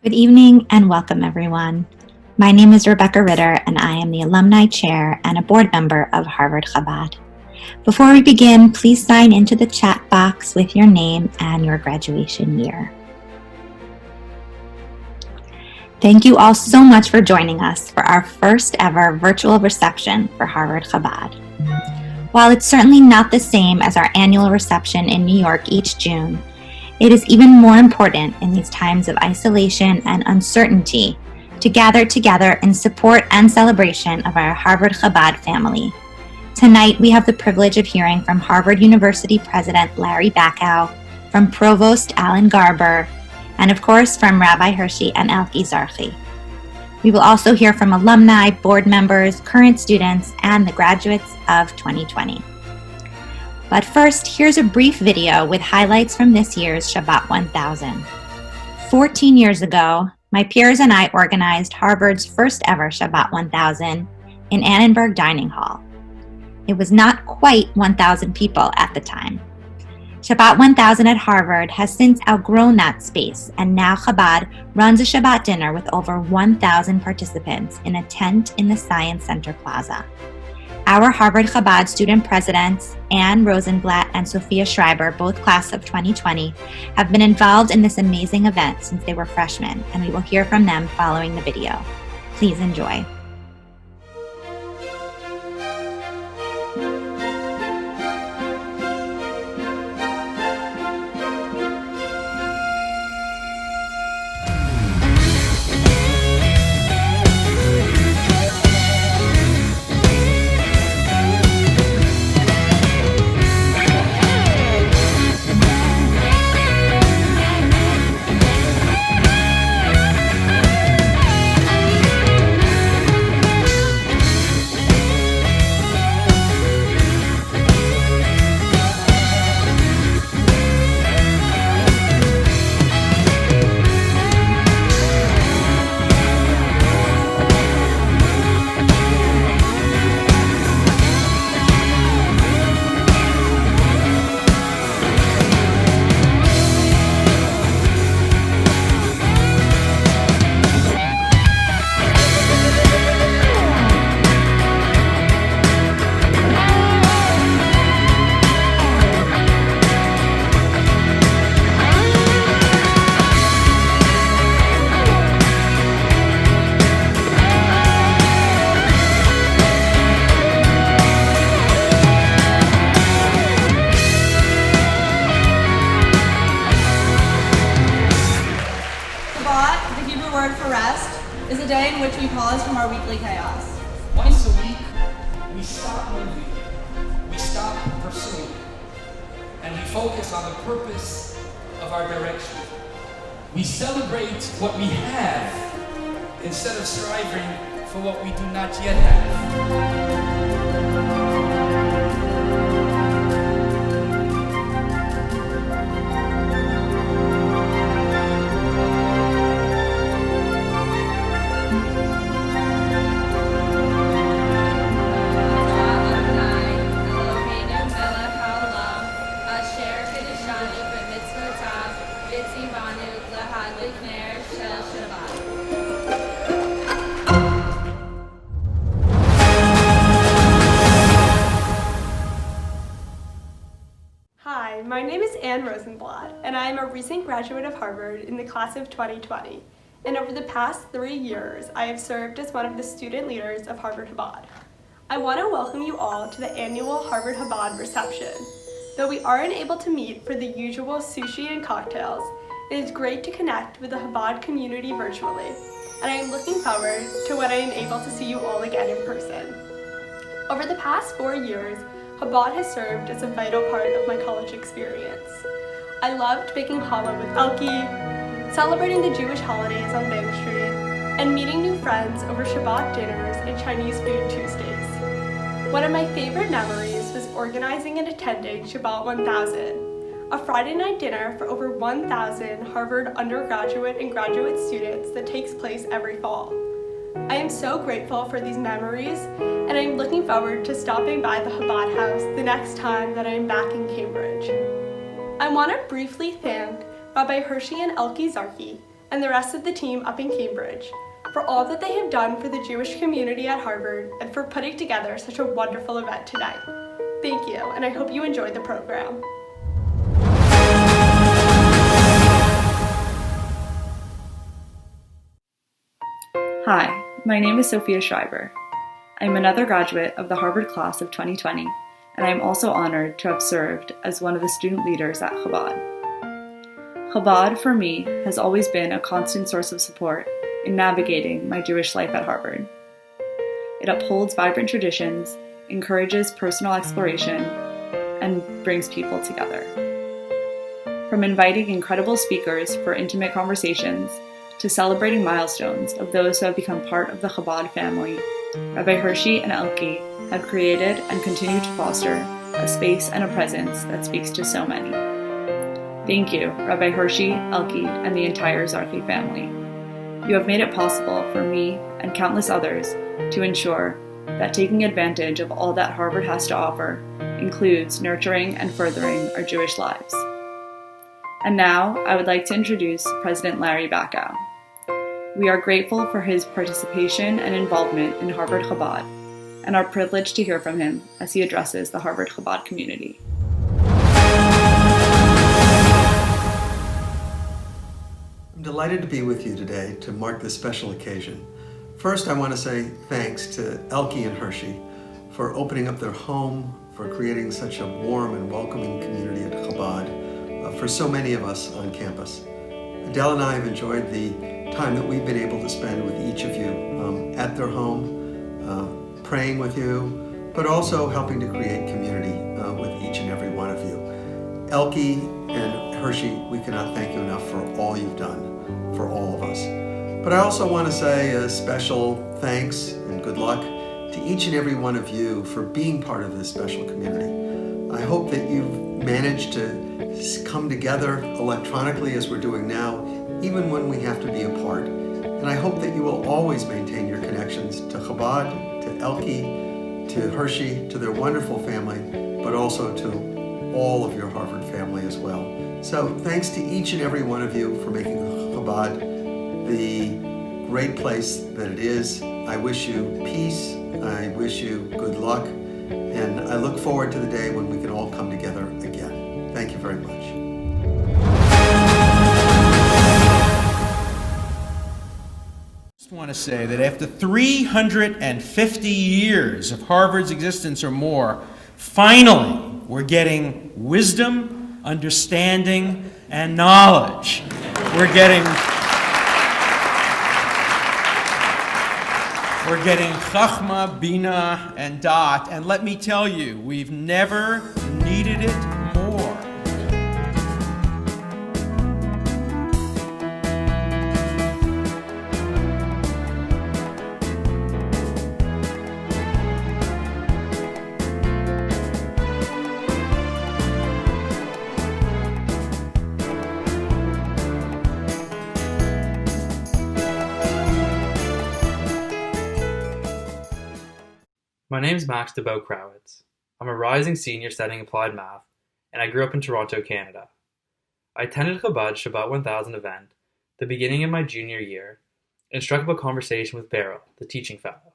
Good evening and welcome everyone. My name is Rebecca Ritter and I am the Alumni Chair and a board member of Harvard Chabad. Before we begin, please sign into the chat box with your name and your graduation year. Thank you all so much for joining us for our first ever virtual reception for Harvard Chabad. While it's certainly not the same as our annual reception in New York each June, it is even more important in these times of isolation and uncertainty to gather together in support and celebration of our Harvard Chabad family. Tonight, we have the privilege of hearing from Harvard University President Larry Bacow, from Provost Garber, and of course from Rabbi Hirschy and Elkie Zarchi. We will also hear from alumni, board members, current students, and the graduates of 2020. But first, here's a brief video with highlights from this year's Shabbat 1000. 14 years ago, my peers and I organized Harvard's first ever Shabbat 1000 in Annenberg Dining Hall. It was not quite 1,000 people at the time. Shabbat 1000 at Harvard has since outgrown that space, and now Chabad runs a Shabbat dinner with over 1,000 participants in a tent in the Science Center Plaza. Our Harvard Chabad student presidents, Anne Rosenblatt and Sophia Schreiber, both class of 2020, have been involved in this amazing event since they were freshmen, and we will hear from them following the video. Please enjoy. We celebrate what we have instead of striving for what we do not yet have. My name is Anne Rosenblatt, and I am a recent graduate of Harvard in the class of 2020. And over the past 3 years, I have served as one of the student leaders of Harvard Chabad. I want to welcome you all to the annual Harvard Chabad reception. Though we aren't able to meet for the usual sushi and cocktails, it is great to connect with the Chabad community virtually, and I am looking forward to when I am able to see you all again in person. Over the past 4 years, Chabad has served as a vital part of my college experience. I loved baking challah with Elkie, celebrating the Jewish holidays on Bank Street, and meeting new friends over Shabbat dinners and Chinese Food Tuesdays. One of my favorite memories was organizing and attending Shabbat 1000, a Friday night dinner for over 1,000 Harvard undergraduate and graduate students that takes place every fall. I am so grateful for these memories, and I am looking forward to stopping by the Chabad house the next time that I am back in Cambridge. I want to briefly thank Rabbi Hirschy and Elkie Zarchi, and the rest of the team up in Cambridge for all that they have done for the Jewish community at Harvard and for putting together such a wonderful event tonight. Thank you, and I hope you enjoyed the program. Hi, my name is Sophia Schreiber. I am another graduate of the Harvard class of 2020, and I am also honored to have served as one of the student leaders at Chabad. Chabad, for me, has always been a constant source of support in navigating my Jewish life at Harvard. It upholds vibrant traditions, encourages personal exploration, and brings people together. From inviting incredible speakers for intimate conversations to celebrating milestones of those who have become part of the Chabad family, Rabbi Hirschy and Elkie have created and continue to foster a space and a presence that speaks to so many. Thank you, Rabbi Hirschy, Elkie, and the entire Zarchi family. You have made it possible for me and countless others to ensure that taking advantage of all that Harvard has to offer includes nurturing and furthering our Jewish lives. And now, I would like to introduce President Larry Bacow. We are grateful for his participation and involvement in Harvard Chabad, and are privileged to hear from him as he addresses the Harvard Chabad community. I'm delighted to be with you today to mark this special occasion. First, I want to say thanks to Elkie and Hirschy for opening up their home, for creating such a warm and welcoming community at Chabad for so many of us on campus. Adele and I have enjoyed the time that we've been able to spend with each of you at their home, praying with you, but also helping to create community with each and every one of you. Elkie and Hirschy, we cannot thank you enough for all you've done for all of us. But I also want to say a special thanks and good luck to each and every one of you for being part of this special community. I hope that you've managed to come together electronically as we're doing now, even when we have to be apart. And I hope that you will always maintain your connections to Chabad, to Elkie, to Hirschy, to their wonderful family, but also to all of your Harvard family as well. So thanks to each and every one of you for making Chabad the great place that it is. I wish you peace, I wish you good luck, and I look forward to the day when we can all come together again. Thank you very much. I just want to say that after 350 years of Harvard's existence or more, finally we're getting wisdom, understanding, and knowledge. We're getting Chachma, Bina, and Dat, and let me tell you, we've never needed it more. My name is Max de Dershowitz. I'm a rising senior studying applied math, and I grew up in Toronto, Canada. I attended Chabad's Shabbat 1000 event, the beginning of my junior year, and struck up a conversation with Beryl, the teaching fellow.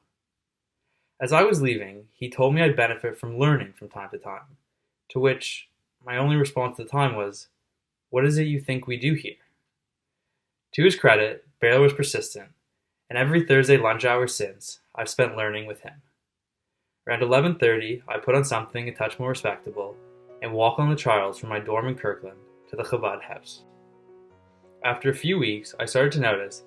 As I was leaving, he told me I'd benefit from learning from time to time, to which my only response at the time was, "What is it you think we do here?" To his credit, Beryl was persistent, and every Thursday lunch hour since, I've spent learning with him. Around 11:30, I put on something a touch more respectable and walk on the trials from my dorm in Kirkland to the Chabad house. After a few weeks, I started to notice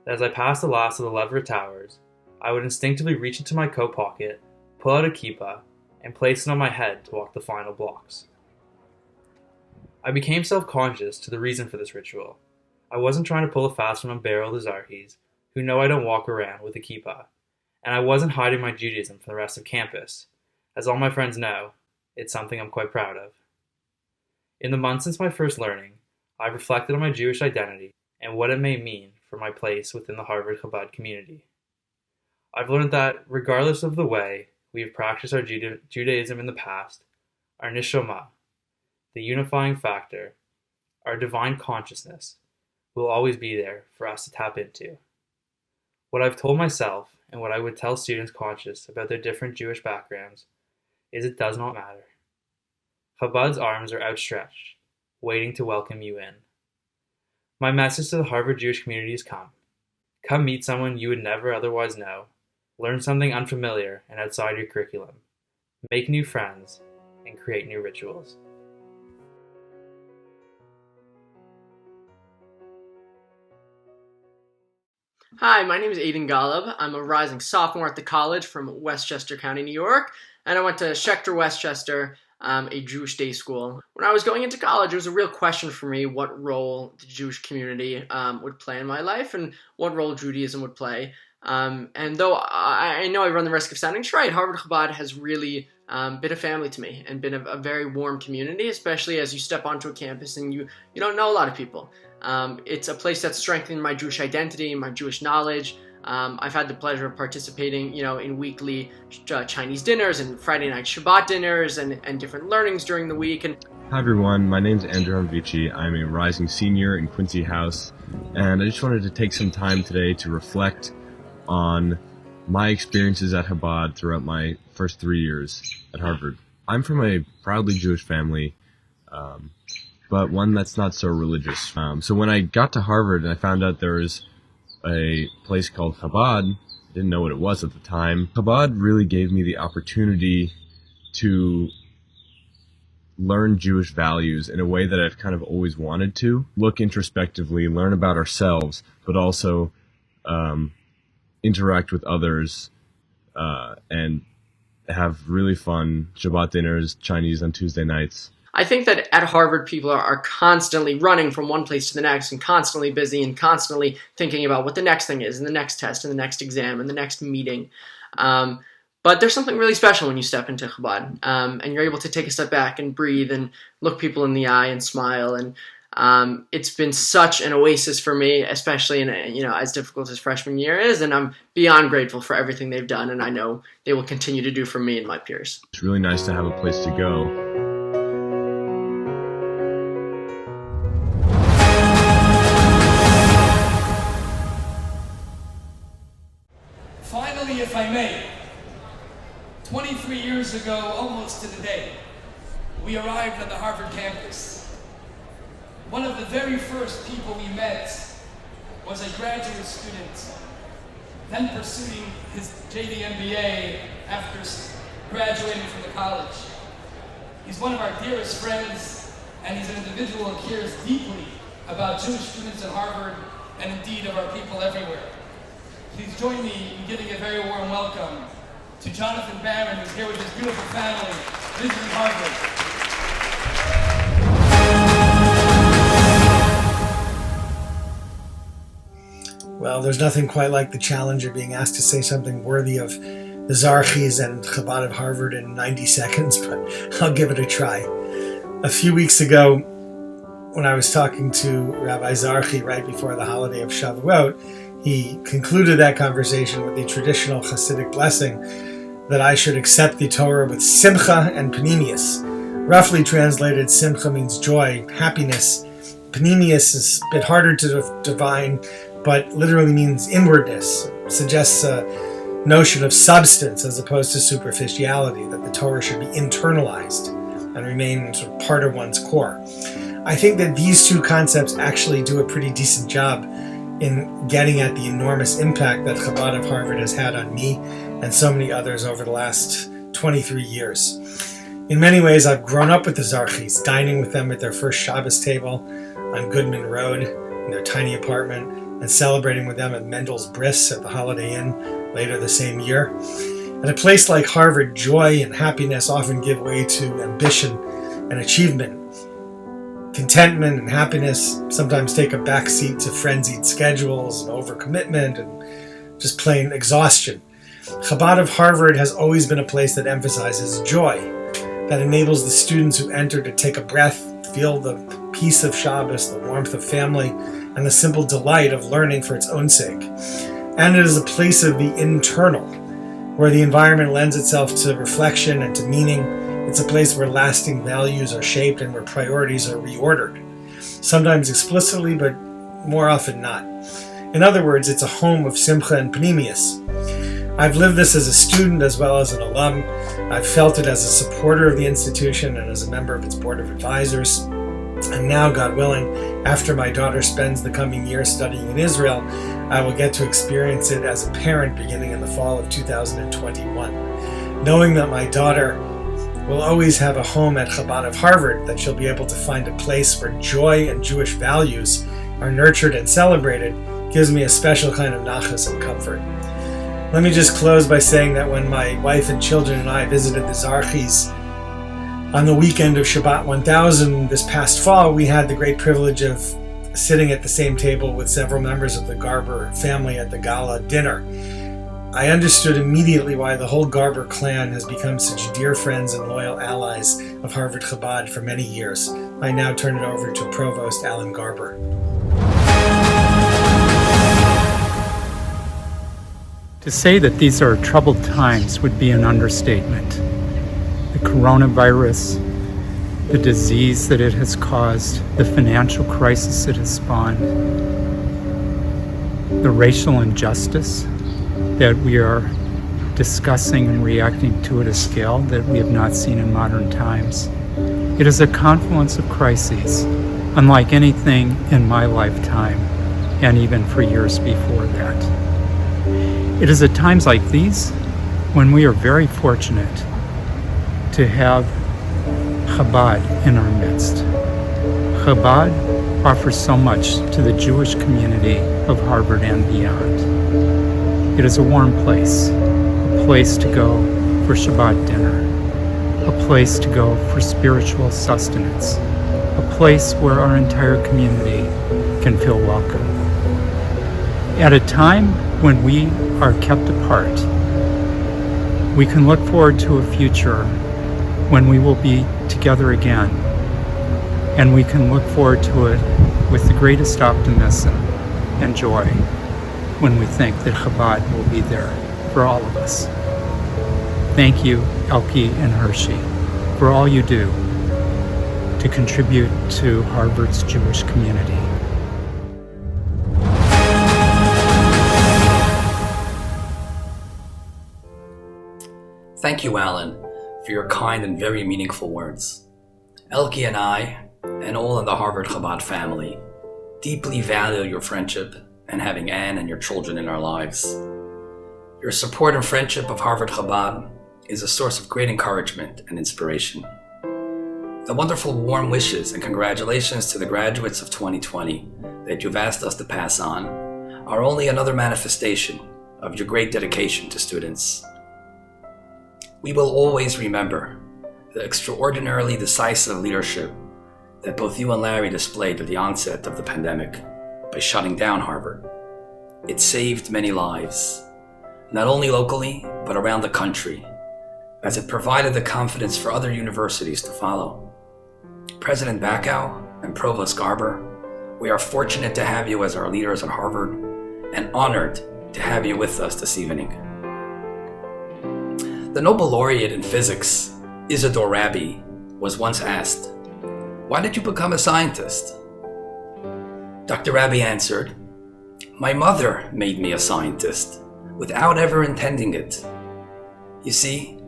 that as I passed the last of the Leverett Towers, I would instinctively reach into my coat pocket, pull out a kippah, and place it on my head to walk the final blocks. I became self-conscious to the reason for this ritual. I wasn't trying to pull a fast one on Beryl the Zarchis, who know I don't walk around with a kippah, and I wasn't hiding my Judaism from the rest of campus. As all my friends know, it's something I'm quite proud of. In the months since my first learning, I've reflected on my Jewish identity and what it may mean for my place within the Harvard Chabad community. I've learned that, regardless of the way we have practiced our Judaism in the past, our neshama, the unifying factor, our divine consciousness, will always be there for us to tap into. What I've told myself and what I would tell students conscious about their different Jewish backgrounds is it does not matter. Chabad's arms are outstretched, waiting to welcome you in. My message to the Harvard Jewish community is come. Come meet someone you would never otherwise know. Learn something unfamiliar and outside your curriculum. Make new friends and create new rituals. Hi, my name is Aiden Golub. I'm a rising sophomore at the college from Westchester County, New York, and I went to Schechter Westchester, a Jewish day school. When I was going into college, it was a real question for me what role the Jewish community would play in my life and what role Judaism would play. And though I know I run the risk of sounding trite, Harvard Chabad has really been a family to me and been a very warm community, especially as you step onto a campus and you don't know a lot of people. It's a place that's strengthened my Jewish identity, my Jewish knowledge. I've had the pleasure of participating, in weekly Chinese dinners and Friday night Shabbat dinners and different learnings during the week. And hi everyone, my name is Andrew Vici. I'm a rising senior in Quincy House, and I just wanted to take some time today to reflect on my experiences at Chabad throughout my first 3 years at Harvard. I'm from a proudly Jewish family, but one that's not so religious. So when I got to Harvard and I found out there was a place called Chabad, I didn't know what it was at the time. Chabad really gave me the opportunity to learn Jewish values in a way that I've kind of always wanted to. Look introspectively, learn about ourselves, but also interact with others and have really fun Shabbat dinners, Chinese on Tuesday nights. I think that at Harvard, people are constantly running from one place to the next and constantly busy and constantly thinking about what the next thing is and the next test and the next exam and the next meeting. But there's something really special when you step into Chabad and you're able to take a step back and breathe and look people in the eye and smile. And it's been such an oasis for me, especially in as difficult as freshman year is. And I'm beyond grateful for everything they've done. And I know they will continue to do for me and my peers. It's really nice to have a place to go. Finally, if I may, 23 years ago, almost to the day, we arrived on the Harvard campus. One of the very first people we met was a graduate student, then pursuing his JD MBA after graduating from the college. He's one of our dearest friends, and he's an individual who cares deeply about Jewish students at Harvard and indeed of our people everywhere. Please join me in giving a very warm welcome to Jonathan Barron, who's here with his beautiful family, visiting Harvard. Well, there's nothing quite like the challenge of being asked to say something worthy of the Zarchis and Chabad of Harvard in 90 seconds, but I'll give it a try. A few weeks ago, when I was talking to Rabbi Zarchi right before the holiday of Shavuot, he concluded that conversation with the traditional Hasidic blessing that I should accept the Torah with simcha and panemius. Roughly translated, simcha means joy, happiness. Panemius is a bit harder to divine, but literally means inwardness. It suggests a notion of substance as opposed to superficiality, that the Torah should be internalized and remain sort of part of one's core. I think that these two concepts actually do a pretty decent job in getting at the enormous impact that Chabad of Harvard has had on me and so many others over the last 23 years. In many ways, I've grown up with the Zarchis, dining with them at their first Shabbos table on Goodman Road in their tiny apartment, and celebrating with them at Mendel's Bris at the Holiday Inn later the same year. At a place like Harvard, joy and happiness often give way to ambition and achievement. Contentment and happiness sometimes take a backseat to frenzied schedules and overcommitment and just plain exhaustion. Chabad of Harvard has always been a place that emphasizes joy, that enables the students who enter to take a breath, feel the peace of Shabbos, the warmth of family, and the simple delight of learning for its own sake. And it is a place of the internal, where the environment lends itself to reflection and to meaning. It's a place where lasting values are shaped and where priorities are reordered. Sometimes explicitly, but more often not. In other words, it's a home of simcha and pnimius. I've lived this as a student as well as an alum. I've felt it as a supporter of the institution and as a member of its board of advisors. And now, God willing, after my daughter spends the coming year studying in Israel, I will get to experience it as a parent beginning in the fall of 2021. Knowing that my daughter will always have a home at Chabad of Harvard, that she'll be able to find a place where joy and Jewish values are nurtured and celebrated, gives me a special kind of nachas and comfort. Let me just close by saying that when my wife and children and I visited the Zarchis on the weekend of Shabbat 1000 this past fall, we had the great privilege of sitting at the same table with several members of the Garber family at the gala dinner. I understood immediately why the whole Garber clan has become such dear friends and loyal allies of Harvard Chabad for many years. I now turn it over to Provost Alan Garber. To say that these are troubled times would be an understatement. The coronavirus, the disease that it has caused, the financial crisis it has spawned, the racial injustice that we are discussing and reacting to at a scale that we have not seen in modern times. It is a confluence of crises, unlike anything in my lifetime, and even for years before that. It is at times like these when we are very fortunate to have Chabad in our midst. Chabad offers so much to the Jewish community of Harvard and beyond. It is a warm place, a place to go for Shabbat dinner, a place to go for spiritual sustenance, a place where our entire community can feel welcome. At a time when we are kept apart, we can look forward to a future when we will be together again, and we can look forward to it with the greatest optimism and joy when we think that Chabad will be there for all of us. Thank you, Elkie and Hirschy, for all you do to contribute to Harvard's Jewish community. Thank you, Alan, for your kind and very meaningful words. Elkie and I, and all in the Harvard Chabad family, deeply value your friendship and having Anne and your children in our lives. Your support and friendship of Harvard Chabad is a source of great encouragement and inspiration. The wonderful warm wishes and congratulations to the graduates of 2020 that you've asked us to pass on are only another manifestation of your great dedication to students. We will always remember the extraordinarily decisive leadership that both you and Larry displayed at the onset of the pandemic by shutting down Harvard. It saved many lives, not only locally, but around the country, as it provided the confidence for other universities to follow. President Bacow and Provost Garber, we are fortunate to have you as our leaders at Harvard and honored to have you with us this evening. The Nobel laureate in physics, Rabbi, was once asked, "Why did you become a scientist?" Dr. Rabbi answered, "My mother made me a scientist without ever intending it." You see,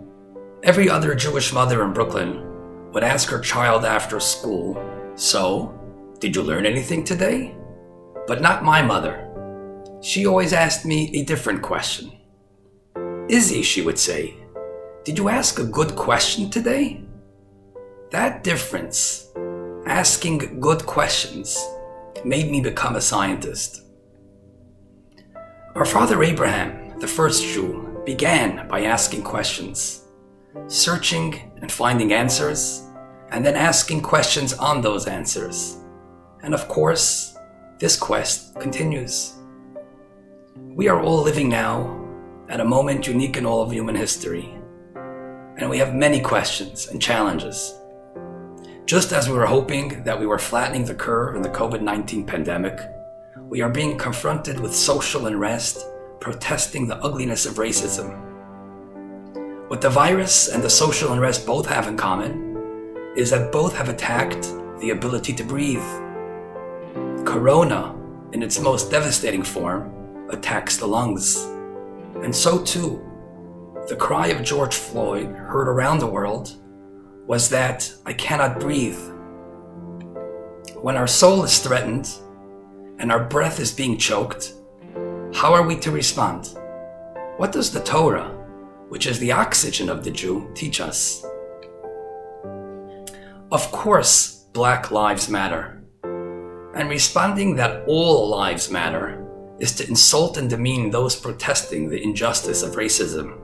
every other Jewish mother in Brooklyn would ask her child after school, "So, did you learn anything today?" But not my mother. She always asked me a different question. "Izzy," she would say, "did you ask a good question today?" That difference, asking good questions, made me become a scientist. Our father Abraham, the first Jew, began by asking questions, searching and finding answers, and then asking questions on those answers. And of course, this quest continues. We are all living now at a moment unique in all of human history, and we have many questions and challenges. Just as we were hoping that we were flattening the curve in the COVID-19 pandemic, we are being confronted with social unrest, protesting the ugliness of racism. What the virus and the social unrest both have in common is that both have attacked the ability to breathe. Corona in its most devastating form, attacks the lungs. And so too, the cry of George Floyd, heard around the world, was that I cannot breathe. When our soul is threatened and our breath is being choked, how are we to respond? What does the Torah, which is the oxygen of the Jew, teach us? Of course, Black Lives Matter. And responding that all lives matter is to insult and demean those protesting the injustice of racism.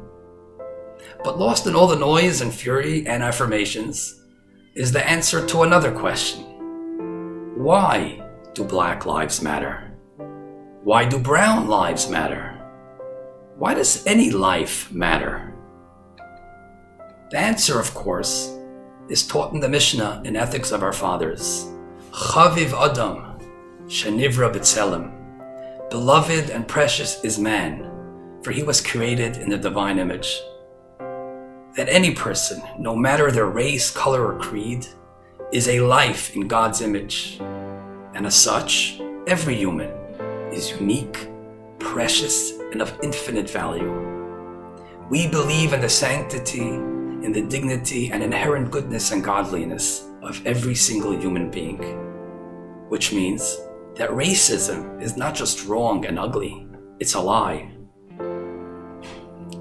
But lost in all the noise and fury and affirmations is the answer to another question. Why do Black lives matter? Why do brown lives matter? Why does any life matter? The answer, of course, is taught in the Mishnah in Ethics of Our Fathers. Chaviv Adam, Shenivra B'Tselem. Beloved and precious is man, for he was created in the divine image. That any person, no matter their race, color, or creed, is a life in God's image. And as such, every human is unique, precious, and of infinite value. We believe in the sanctity, in the dignity, and inherent goodness and godliness of every single human being. Which means that racism is not just wrong and ugly, it's a lie.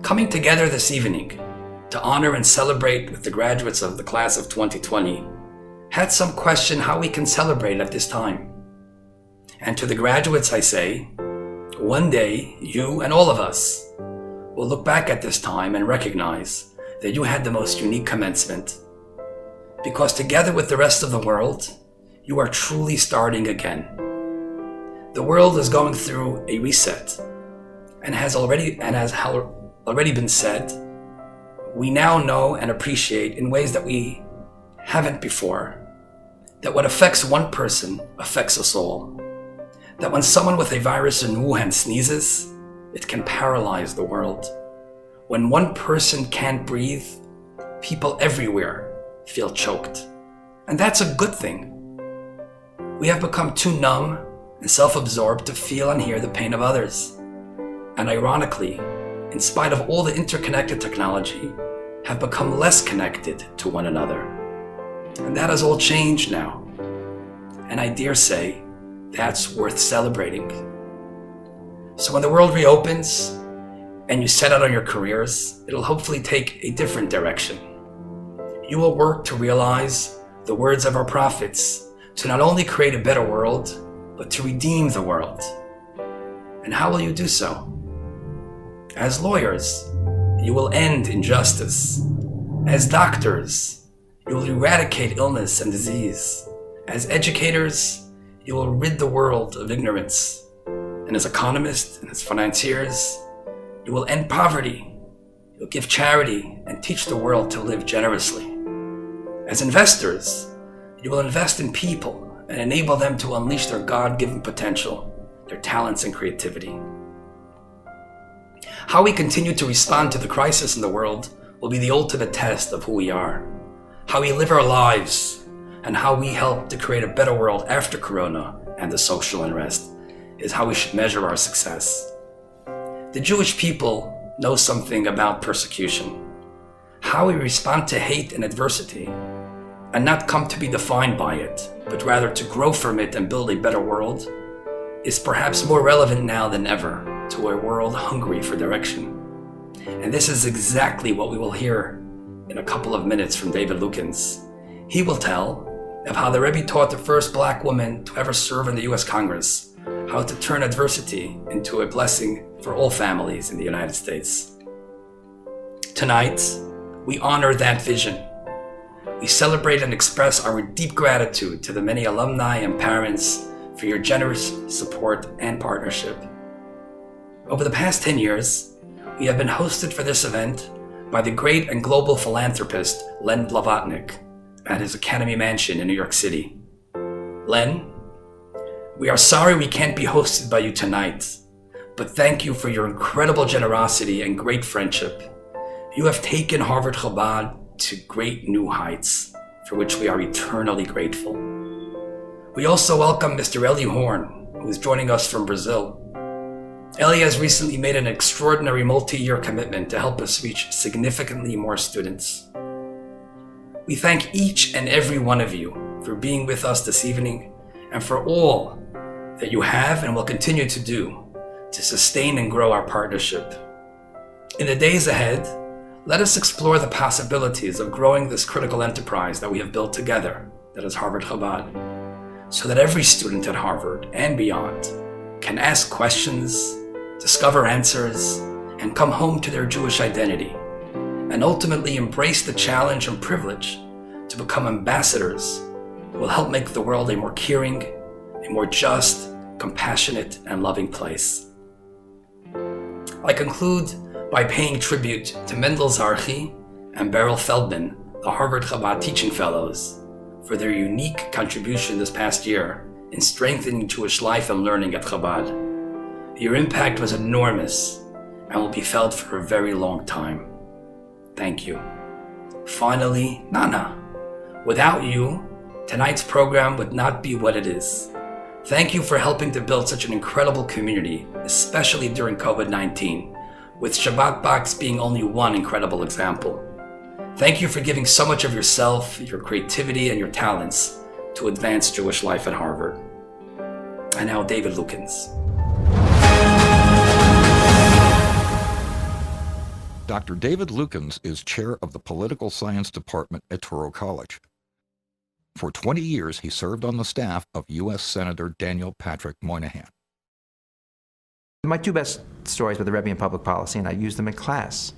Coming together this evening to honor and celebrate with the graduates of the class of 2020 had some question how we can celebrate at this time. And to the graduates I say, one day you and all of us will look back at this time and recognize that you had the most unique commencement. Because together with the rest of the world, you are truly starting again. The world is going through a reset, and has already been said, we now know and appreciate in ways that we haven't before, that what affects one person affects us all. That when someone with a virus in Wuhan sneezes, it can paralyze the world. When one person can't breathe, people everywhere feel choked. And that's a good thing. We have become too numb and self-absorbed to feel and hear the pain of others. And ironically, in spite of all the interconnected technology, have become less connected to one another. And that has all changed now. And I dare say, that's worth celebrating. So when the world reopens and you set out on your careers, it'll hopefully take a different direction. You will work to realize the words of our prophets, to not only create a better world, but to redeem the world. And how will you do so? As lawyers, you will end injustice. As doctors, you will eradicate illness and disease. As educators, you will rid the world of ignorance. And as economists and as financiers, you will end poverty. You'll give charity and teach the world to live generously. As investors, you will invest in people and enable them to unleash their God-given potential, their talents and creativity. How we continue to respond to the crisis in the world will be the ultimate test of who we are. How we live our lives and how we help to create a better world after Corona and the social unrest is how we should measure our success. The Jewish people know something about persecution. How we respond to hate and adversity and not come to be defined by it, but rather to grow from it and build a better world, is perhaps more relevant now than ever to a world hungry for direction. And this is exactly what we will hear in a couple of minutes from David Lukens. He will tell of how the Rabbi taught the first Black woman to ever serve in the US Congress, how to turn adversity into a blessing for all families in the United States. Tonight, we honor that vision. We celebrate and express our deep gratitude to the many alumni and parents for your generous support and partnership. Over the past 10 years, we have been hosted for this event by the great and global philanthropist Len Blavatnik at his Academy Mansion in New York City. Len, we are sorry we can't be hosted by you tonight, but thank you for your incredible generosity and great friendship. You have taken Harvard Chabad to great new heights, for which we are eternally grateful. We also welcome Mr. Eli Horn, who is joining us from Brazil. Ellie has recently made an extraordinary multi-year commitment to help us reach significantly more students. We thank each and every one of you for being with us this evening and for all that you have and will continue to do to sustain and grow our partnership. In the days ahead, let us explore the possibilities of growing this critical enterprise that we have built together, that is Harvard Chabad, so that every student at Harvard and beyond can ask questions, discover answers, and come home to their Jewish identity, and ultimately embrace the challenge and privilege to become ambassadors who will help make the world a more caring, a more just, compassionate, and loving place. I conclude by paying tribute to Mendel Zarchi and Beryl Feldman, the Harvard Chabad Teaching Fellows, for their unique contribution this past year in strengthening Jewish life and learning at Chabad. Your impact was enormous and will be felt for a very long time. Thank you. Finally, Nana, without you, tonight's program would not be what it is. Thank you for helping to build such an incredible community, especially during COVID-19, with Shabbat Box being only one incredible example. Thank you for giving so much of yourself, your creativity, and your talents to advance Jewish life at Harvard. And now David Lukens. Dr. David Lukens is chair of the Political Science Department at Touro College. For 20 years, he served on the staff of U.S. Senator Daniel Patrick Moynihan. My two best stories were the Rabbi in public policy, and I used them in class.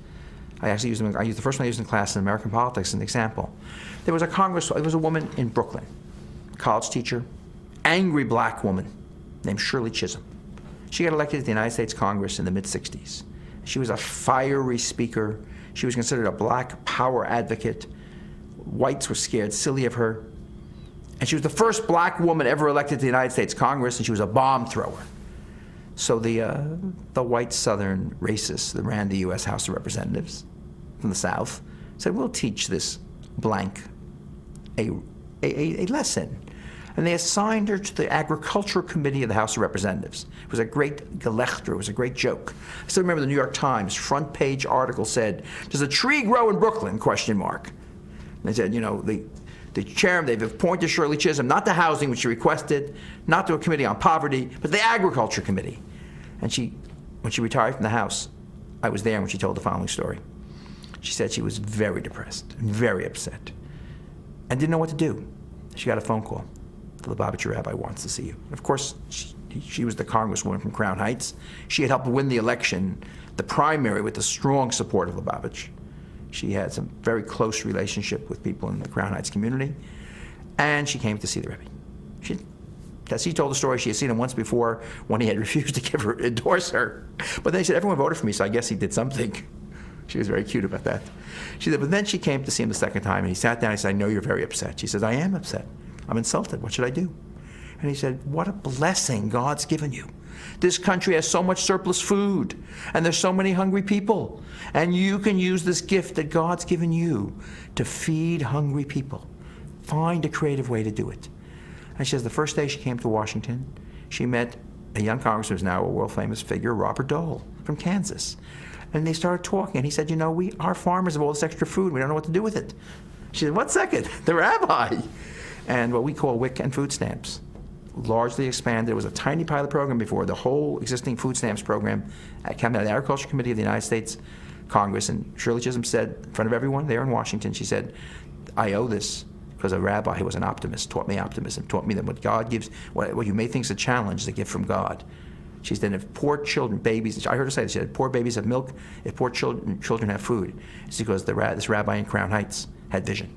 I used the first one I used in class in American politics as an example. There was a woman in Brooklyn, college teacher, angry black woman named Shirley Chisholm. She got elected to the United States Congress in the mid-60s. She was a fiery speaker. She was considered a black power advocate. Whites were scared silly of her. And she was the first black woman ever elected to the United States Congress, and she was a bomb thrower. So the white Southern racists that ran the U.S. House of Representatives from the South said, we'll teach this blank a lesson. And they assigned her to the Agricultural Committee of the House of Representatives. It was a great gelächter, it was a great joke. I still remember the New York Times front page article said, does a tree grow in Brooklyn, ? And they said, the chairman, they've appointed Shirley Chisholm, not to housing, which she requested, not to a committee on poverty, but the Agriculture Committee. And when she retired from the House, I was there when she told the following story. She said she was very depressed, very upset, and didn't know what to do. She got a phone call. The Lubavitcher rabbi wants to see you. Of course, she was the congresswoman from Crown Heights. She had helped win the election, the primary, with the strong support of Lubavitch. She had some very close relationship with people in the Crown Heights community, and she came to see the Rebbe. As he told the story, she had seen him once before when he had refused to endorse her. But then he said, everyone voted for me, so I guess he did something. She was very cute about that. She said, but then she came to see him the second time, and he sat down and he said, I know you're very upset. She says, I am upset. I'm insulted. What should I do? And he said, what a blessing God's given you. This country has so much surplus food, and there's so many hungry people, and you can use this gift that God's given you to feed hungry people. Find a creative way to do it. And she says the first day she came to Washington, she met a young congressman who's now a world-famous figure, Robert Dole from Kansas. And they started talking, and he said, our farmers have all this extra food. We don't know what to do with it. She said, 1 second, the rabbi. And what we call WIC and food stamps. Largely expanded. It was a tiny pilot program before the whole existing food stamps program came out of the Agriculture Committee of the United States Congress. And Shirley Chisholm said, in front of everyone there in Washington, she said, I owe this because a rabbi who was an optimist taught me optimism, taught me that what God gives, what you may think is a challenge is a gift from God. She said, if poor children, babies, I heard her say this, she said, poor babies have milk, if poor children have food, it's because this rabbi in Crown Heights had vision.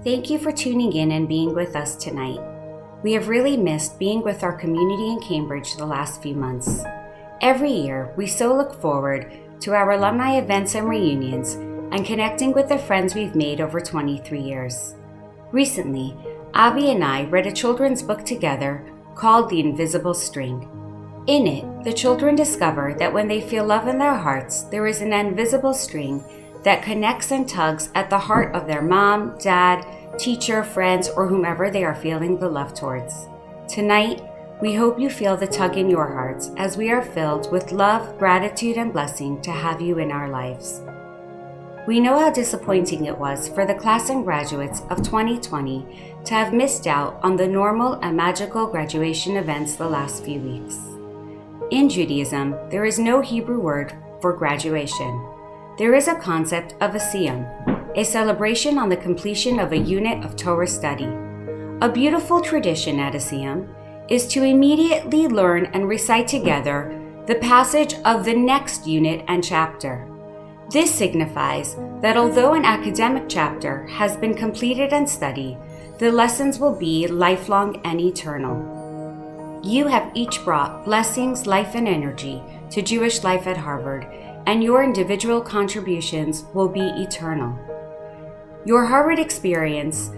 Thank you for tuning in and being with us tonight. We have really missed being with our community in Cambridge the last few months. Every year, we so look forward to our alumni events and reunions and connecting with the friends we've made over 23 years. Recently, Avi and I read a children's book together called The Invisible String. In it, the children discover that when they feel love in their hearts, there is an invisible string that connects and tugs at the heart of their mom, dad, teacher, friends, or whomever they are feeling the love towards. Tonight, we hope you feel the tug in your hearts as we are filled with love, gratitude, and blessing to have you in our lives. We know how disappointing it was for the class and graduates of 2020 to have missed out on the normal and magical graduation events the last few weeks. In Judaism, there is no Hebrew word for graduation. There is a concept of a siyum, a celebration on the completion of a unit of Torah study. A beautiful tradition at a siyum is to immediately learn and recite together the passage of the next unit and chapter. This signifies that although an academic chapter has been completed and studied, the lessons will be lifelong and eternal. You have each brought blessings, life, and energy to Jewish life at Harvard, and your individual contributions will be eternal. Your Harvard experience,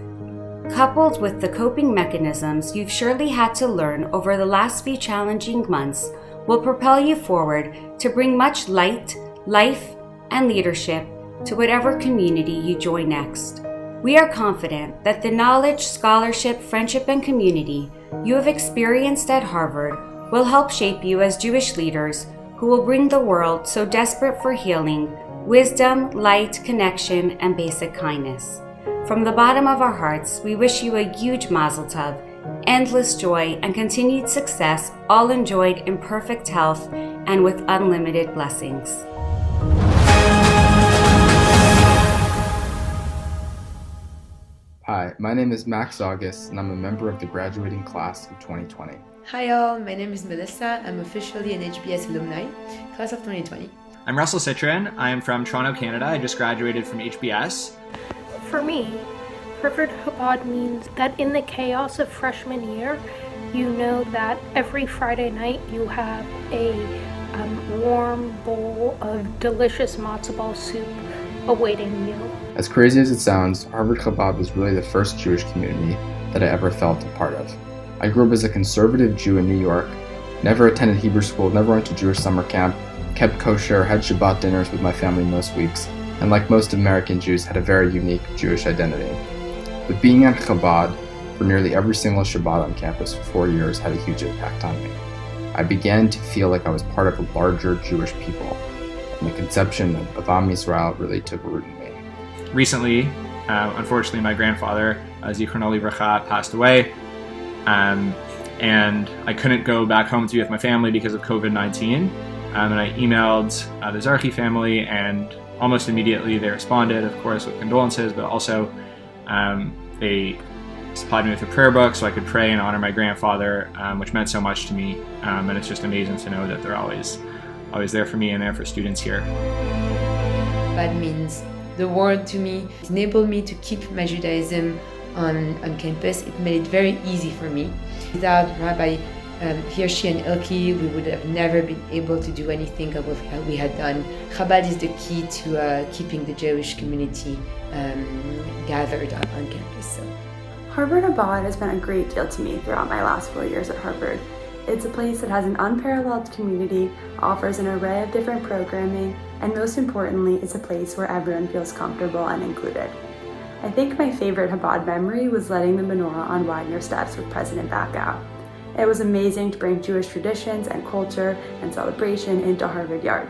coupled with the coping mechanisms you've surely had to learn over the last few challenging months, will propel you forward to bring much light, life, and leadership to whatever community you join next. We are confident that the knowledge, scholarship, friendship, and community you have experienced at Harvard will help shape you as Jewish leaders who will bring the world so desperate for healing, wisdom, light, connection, and basic kindness. From the bottom of our hearts, we wish you a huge mazel tov, endless joy, and continued success, all enjoyed in perfect health and with unlimited blessings. Hi, my name is Max August, and I'm a member of the graduating class of 2020. Hi all, my name is Melissa. I'm officially an HBS alumni, class of 2020. I'm Russell Citron. I am from Toronto, Canada. I just graduated from HBS. For me, Harvard Chabad means that in the chaos of freshman year, you know that every Friday night you have a warm bowl of delicious matzo ball soup awaiting you. As crazy as it sounds, Harvard Chabad was really the first Jewish community that I ever felt a part of. I grew up as a conservative Jew in New York, never attended Hebrew school, never went to Jewish summer camp, kept kosher, had Shabbat dinners with my family most weeks, and like most American Jews, had a very unique Jewish identity. But being at Chabad for nearly every single Shabbat on campus for 4 years had a huge impact on me. I began to feel like I was part of a larger Jewish people, and the conception of Am Yisrael really took root in me. Recently, unfortunately, my grandfather, Zichrono Livracha, passed away, and I couldn't go back home to be with my family because of COVID-19. And I emailed the Zarchi family, and almost immediately they responded, of course, with condolences, but also they supplied me with a prayer book so I could pray and honor my grandfather, which meant so much to me. And it's just amazing to know that they're always there for me and there for students here. That means the world to me. It enabled me to keep my Judaism on campus. It made it very easy for me. Without Rabbi Hirschy and Elkie, we would have never been able to do anything of what we had done. Chabad is the key to keeping the Jewish community gathered on campus. So. Harvard Chabad has been a great deal to me throughout my last 4 years at Harvard. It's a place that has an unparalleled community, offers an array of different programming, and most importantly, it's a place where everyone feels comfortable and included. I think my favorite Chabad memory was lighting the menorah on Widener Steps with President Bacow. It was amazing to bring Jewish traditions and culture and celebration into Harvard Yard.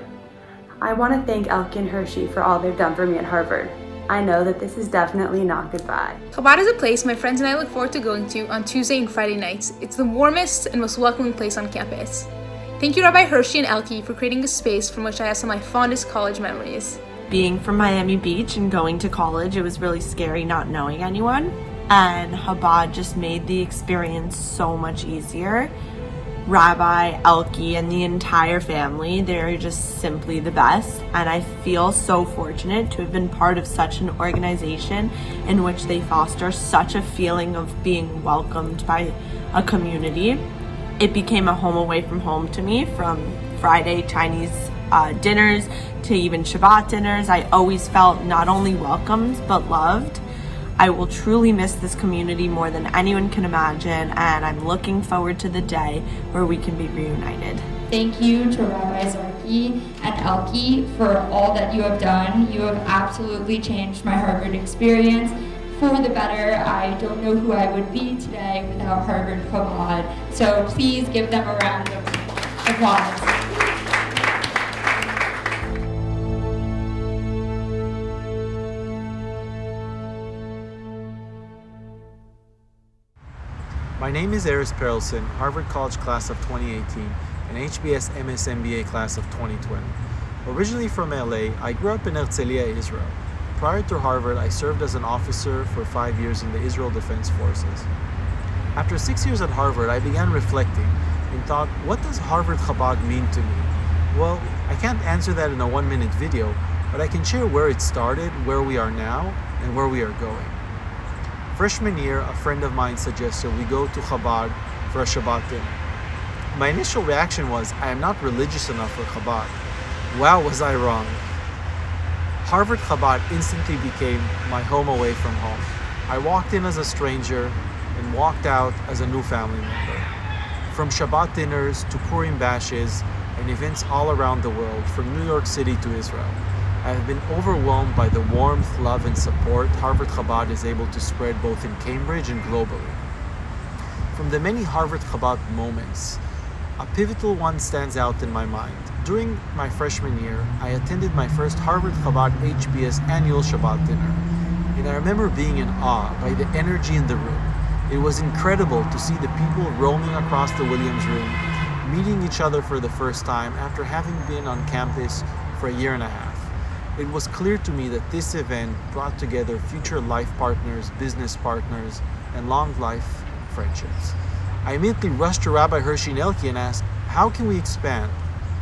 I want to thank Elkie and Hirschy for all they've done for me at Harvard. I know that this is definitely not goodbye. Chabad is a place my friends and I look forward to going to on Tuesday and Friday nights. It's the warmest and most welcoming place on campus. Thank you, Rabbi Hirschy and Elkie, for creating a space from which I have some of my fondest college memories. Being from Miami Beach and going to college, it was really scary not knowing anyone. And Chabad just made the experience so much easier. Rabbi, Elkie, and the entire family, they're just simply the best. And I feel so fortunate to have been part of such an organization in which they foster such a feeling of being welcomed by a community. It became a home away from home to me, from Friday Chinese dinners to even Shabbat dinners. I always felt not only welcomed, but loved. I will truly miss this community more than anyone can imagine, and I'm looking forward to the day where we can be reunited. Thank you to Rabbi Zarchi and Elkie for all that you have done. You have absolutely changed my Harvard experience for the better. I don't know who I would be today without Harvard Chabad. So please give them a round of applause. My name is Eris Perelson, Harvard College class of 2018 and HBS MS MBA class of 2020. Originally from LA, I grew up in Herzliya, Israel. Prior to Harvard, I served as an officer for 5 years in the Israel Defense Forces. After 6 years at Harvard, I began reflecting and thought, what does Harvard Chabad mean to me? Well, I can't answer that in a 1-minute video, but I can share where it started, where we are now, and where we are going. Freshman year, a friend of mine suggested we go to Chabad for a Shabbat dinner. My initial reaction was, I am not religious enough for Chabad. Wow, was I wrong. Harvard Chabad instantly became my home away from home. I walked in as a stranger and walked out as a new family member. From Shabbat dinners to Purim bashes and events all around the world, from New York City to Israel, I have been overwhelmed by the warmth, love, and support Harvard Chabad is able to spread both in Cambridge and globally. From the many Harvard Chabad moments, a pivotal one stands out in my mind. During my freshman year, I attended my first Harvard Chabad HBS annual Shabbat dinner, and I remember being in awe by the energy in the room. It was incredible to see the people roaming across the Williams room, meeting each other for the first time after having been on campus for a year and a half. It was clear to me that this event brought together future life partners, business partners, and long life friendships. I immediately rushed to Rabbi Hirschy and Elkie and asked, how can we expand?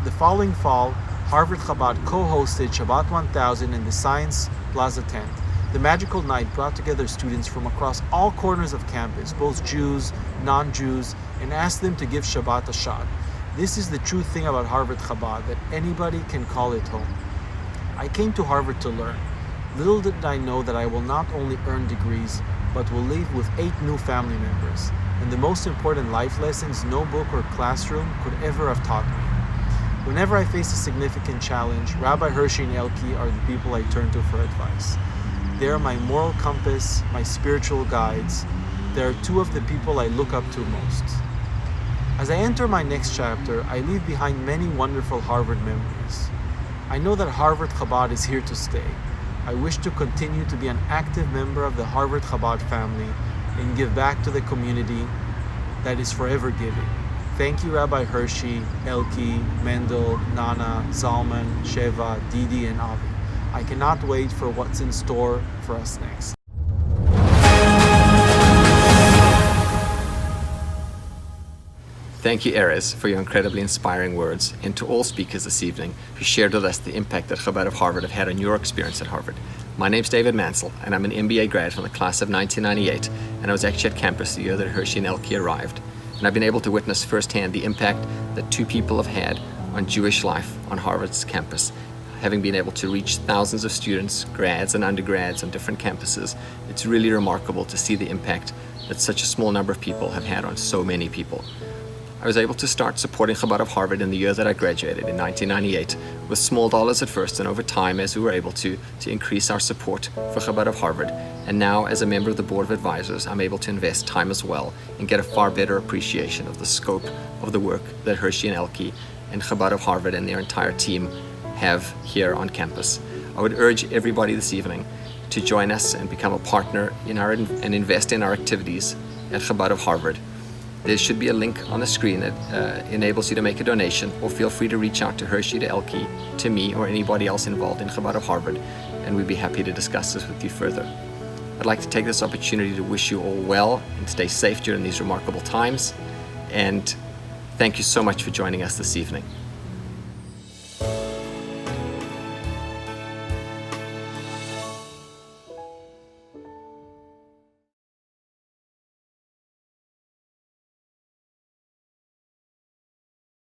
The following fall, Harvard Chabad co-hosted Shabbat 1000 in the Science Plaza tent. The magical night brought together students from across all corners of campus, both Jews, non-Jews, and asked them to give Shabbat a shot. This is the true thing about Harvard Chabad, that anybody can call it home. I came to Harvard to learn. Little did I know that I will not only earn degrees, but will leave with 8 new family members, and the most important life lessons no book or classroom could ever have taught me. Whenever I face a significant challenge, Rabbi Hirschy and Elkie are the people I turn to for advice. They are my moral compass, my spiritual guides. They are 2 of the people I look up to most. As I enter my next chapter, I leave behind many wonderful Harvard memories. I know that Harvard Chabad is here to stay. I wish to continue to be an active member of the Harvard Chabad family and give back to the community that is forever giving. Thank you, Rabbi Hirschy, Elkie, Mendel, Nana, Zalman, Sheva, Didi, and Avi. I cannot wait for what's in store for us next. Thank you, Erez, for your incredibly inspiring words, and to all speakers this evening who shared with us the impact that Chabad of Harvard have had on your experience at Harvard. My name's David Mansell, and I'm an MBA grad from the class of 1998, and I was actually at campus the year that Hirschy and Elkie arrived. And I've been able to witness firsthand the impact that 2 people have had on Jewish life on Harvard's campus. Having been able to reach thousands of students, grads and undergrads on different campuses, it's really remarkable to see the impact that such a small number of people have had on so many people. I was able to start supporting Chabad of Harvard in the year that I graduated in 1998, with small dollars at first, and over time as we were able to increase our support for Chabad of Harvard. And now, as a member of the Board of Advisors, I'm able to invest time as well and get a far better appreciation of the scope of the work that Hirschy and Elkie and Chabad of Harvard and their entire team have here on campus. I would urge everybody this evening to join us and become a partner in and invest in our activities at Chabad of Harvard. There should be a link on the screen that enables you to make a donation, or feel free to reach out to Hirschy, to Elkie, to me, or anybody else involved in Chabad of Harvard, and we'd be happy to discuss this with you further. I'd like to take this opportunity to wish you all well and stay safe during these remarkable times, and thank you so much for joining us this evening.